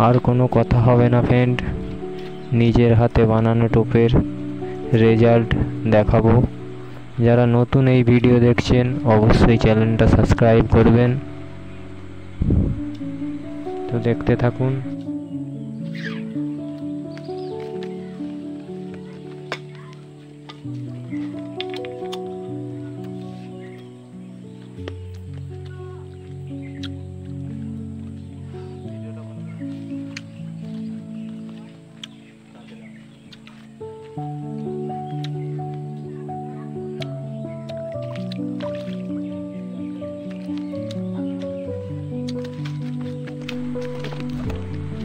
আর কোনো কথা হবে না ফ্রেন্ড, নিজের হাতে বানানো টোপের রেজাল্ট দেখাবো। যারা নতুন এই ভিডিও দেখছেন অবশ্যই চ্যানেলটা সাবস্ক্রাইব করবেন। তো দেখতে থাকুন।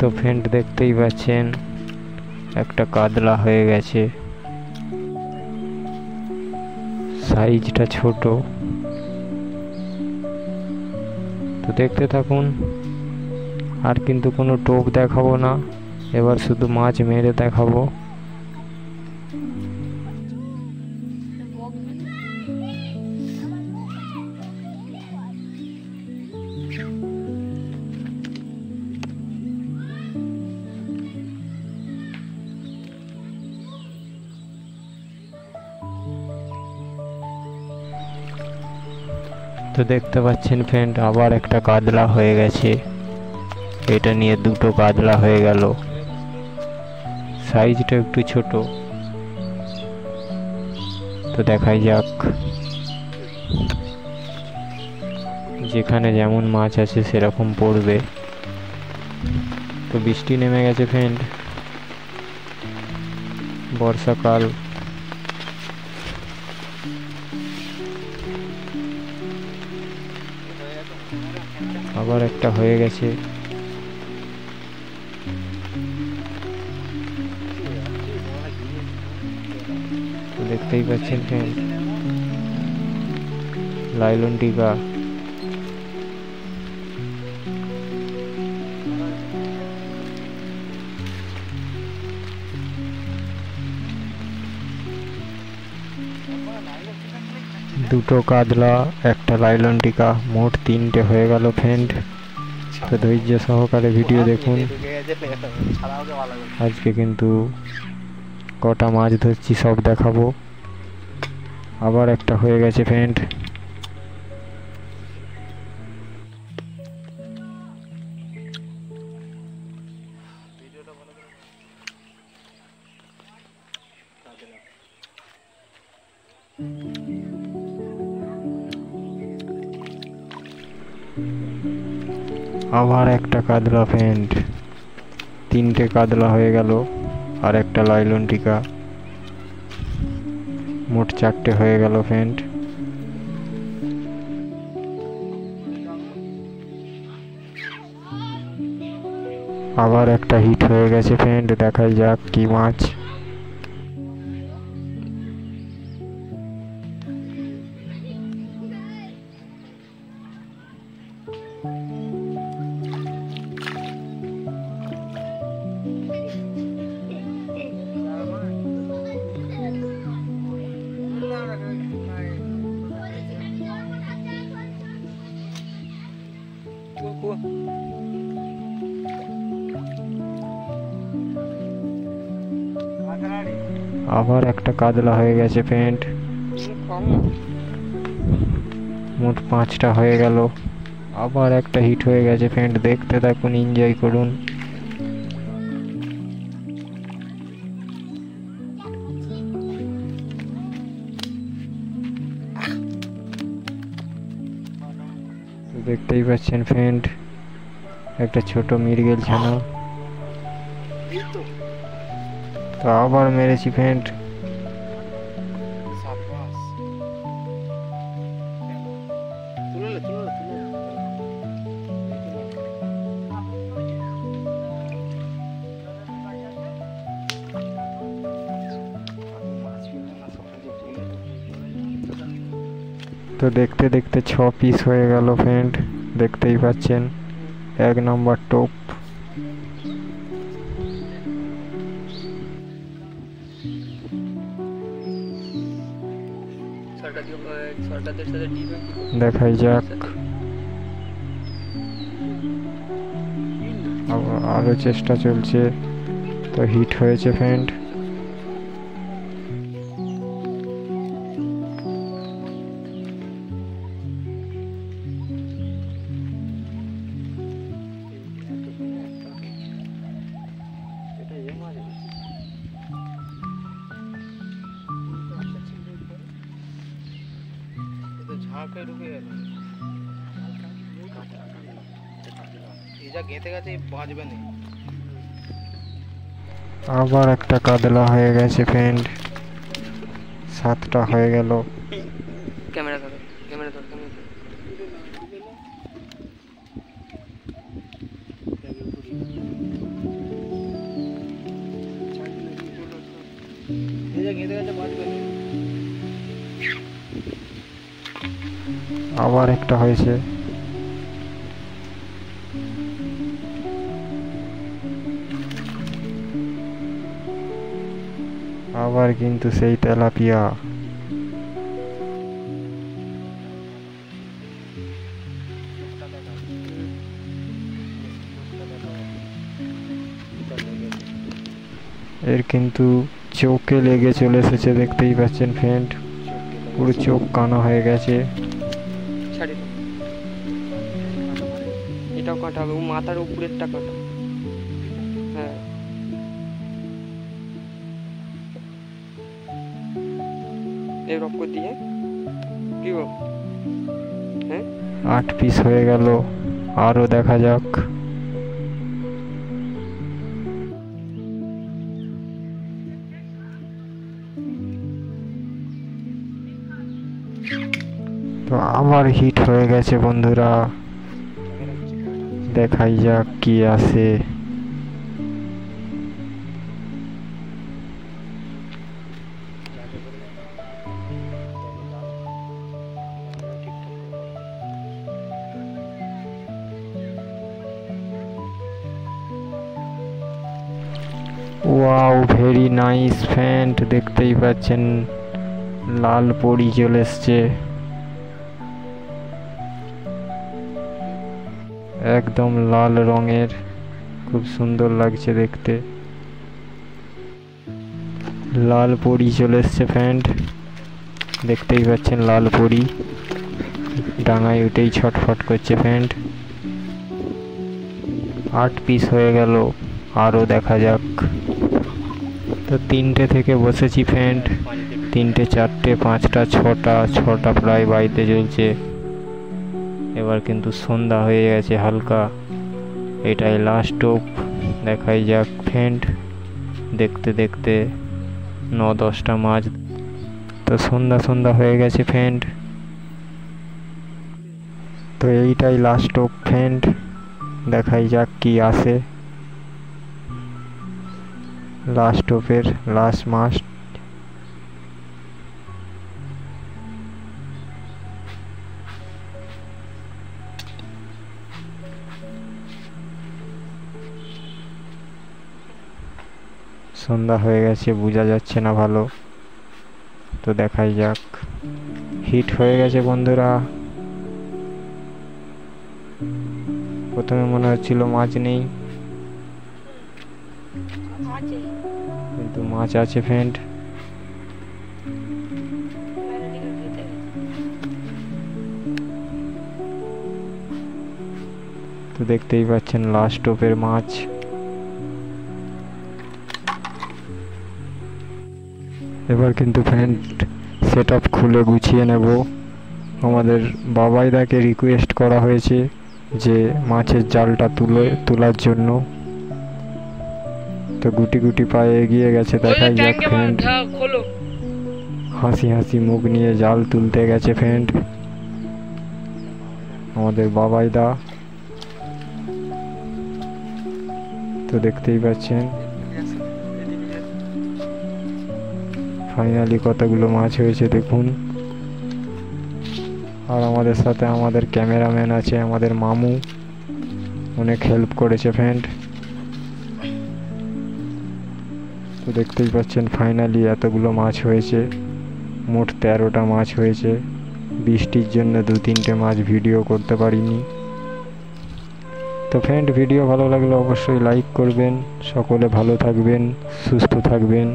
তো ফ্রেন্ড দেখতেই পাচ্ছেন একটা কাতলা হয়ে গেছে, সাইজটা ছোট। তো দেখতে থাকুন। আর কিন্তু কোনো টোপ দেখাবো না, এবার শুধু মাছ মেরে দেখাবো। তো দেখতে পাচ্ছেন ফ্রেন্ড, আবার একটা কাতলা হয়ে গেছে। এটা নিয়ে দুটো কাতলা হয়ে গেল, সাইজটা একটু ছোট। তো দেখাই যাক, যেখানে যেমন মাছ আছে সেরকম পড়বে। তো বৃষ্টি নেমে গেছে ফ্রেন্ড, বর্ষাকাল। আবার একটা হয়ে গেছে। তো দেখতেই পাচ্ছেন ফ্রেন্ড, লাইলন টিকা। দুটো কাতলা, একটা লাইলন টিকা, মোট 3টে হয়ে গেল ফ্রেন্ড। তো ধৈর্য সহকারে ভিডিও দেখুন। আজকে কিন্তু কটা মাছ ধরছি সব দেখাবো। আবার একটা হয়ে গেছে ফ্রেন্ড। আবার একটা কাতলা ফ্রেন্ড, 3টে কাতলা হয়ে গেল, আর একটা লাইলন টিকা, মোট 4টে হয়ে গেল ফ্রেন্ড। আবার একটা হিট হয়ে গেছে ফ্রেন্ড, দেখাই যাক কি মাছ। আবার একটা কাতলা হয়ে গেছে ফ্রেন্ড, মোট 5টা হয়ে গেল। আবার একটা হিট হয়ে গেছে ফ্রেন্ড, দেখতে থাকুন, এনজয় করুন। দেখতেই পাচ্ছেন ফ্রেন্ড, একটা ছোট মৃগেল ছানা। তো আবার মেরেছি ফ্রেন্ড। তো দেখতে দেখতে 6 পিস হয়ে গেল ফ্রেন্ড, দেখতেই পাচ্ছেন। 1 নম্বর টোপ। দেখাই যাক। আরও চেষ্টা চলছে। তো হিট হয়েছে ফ্রেন্ড। ঝাঁকে ঢুকে গেল, এই যা গেঁথে গেছে বাঁচবে না। আবার একটা কাতলা হয়ে গেছে ফ্রেন্ড। 7টা হয়ে গেল। ক্যামেরা ধরো, ক্যামেরা ধরো, ক্যামেরা ধরো। এই যা গেঁথে গেছে বাঁচবে না। আবার একটা হয়েছে। আবার কিন্তু সেই তেলাপিয়া। এর কিন্তু চোখে লেগে চলে এসেছে, দেখতেই পাচ্ছেন ফ্রেন্ড। পুরো চোখ কানা হয়ে গেছে। ছাড়ি দাও। এটাও কাটা হবে, ও মাথার উপরেরটা কাটা। হ্যাঁ, এই রক করে দিয়ে কি গো? হ্যাঁ, 8 পিস হয়ে গেল। আরো দেখা যাক। তো আবার হিট হয়ে গেছে বন্ধুরা। দেখাই যাক কি আছে। Wow, very nice friend. দেখতেই পাচ্ছেন লাল পরি চলে এসছে। একদম লাল রঙের, খুব সুন্দর লাগছে দেখতে। লাল পরি চলে এসছে ফ্রেন্ড। দেখতেই পাচ্ছেন লাল পরি ডাঙায় উঠেই ছটফট করছে ফ্রেন্ড। 8 পিস হয়ে গেল। আরো দেখা যাক। তো 3টে থেকে বসেছি ফ্রেন্ড। 3টে, 4টে, 5টা, 6টা প্রায় বাইতে চলছে। এবার কিন্তু সন্ধ্যা হয়ে গেছে হালকা। এটাই লাস্ট টোপ। দেখাই যাক ফ্রেন্ড। দেখতে দেখতে 9-10টা মাছ। তো সন্ধ্যা হয়ে গেছে ফ্রেন্ড। তো এইটাই লাস্ট টোপ ফ্রেন্ড। দেখাই যাক কি আসে। লাস্ট টোপের লাস্ট মাছ। সন্ধ্যা হয়ে গেছে, বোঝা যাচ্ছে না ভালো। তো দেখাই যাক। হিট হয়ে গেছে বন্ধুরা। প্রথমে মনে হচ্ছিল মাছ নেই, কিন্তু মাছ আছে ফ্রেন্ড। তো দেখতেই পাচ্ছেন লাস্ট টোপের মাছ। এবার কিন্তু ফ্রেন্ড সেট আপ খুলে গুছিয়ে নেব। আমাদের বাবাইদাকে রিকোয়েস্ট করা হয়েছে যে মাছের জালটা তোলার জন্য। তো গুটি গুটি পায়ে এগিয়ে গেছে। দেখাই যাক ফ্রেন্ড। হাসি হাসি মুখ নিয়ে জাল তুলতে গেছে ফ্রেন্ড আমাদের বাবাইদা। তো দেখতেই পাচ্ছেন ফাইনালি কতগুলো মাছ হয়েছে দেখুন। আর আমাদের সাথে আমাদের ক্যামেরাম্যান আছে, আমাদের মামু, অনেক হেল্প করেছে ফ্রেন্ড। তো দেখতেই পাচ্ছেন ফাইনালি এতগুলো মাছ হয়েছে। মোট 13টা মাছ হয়েছে। বৃষ্টির জন্য 2-3টে মাছ ভিডিও করতে পারিনি। তো ফ্রেন্ড, ভিডিও ভালো লাগলে অবশ্যই লাইক করবেন। সকলে ভালো থাকবেন, সুস্থ থাকবেন।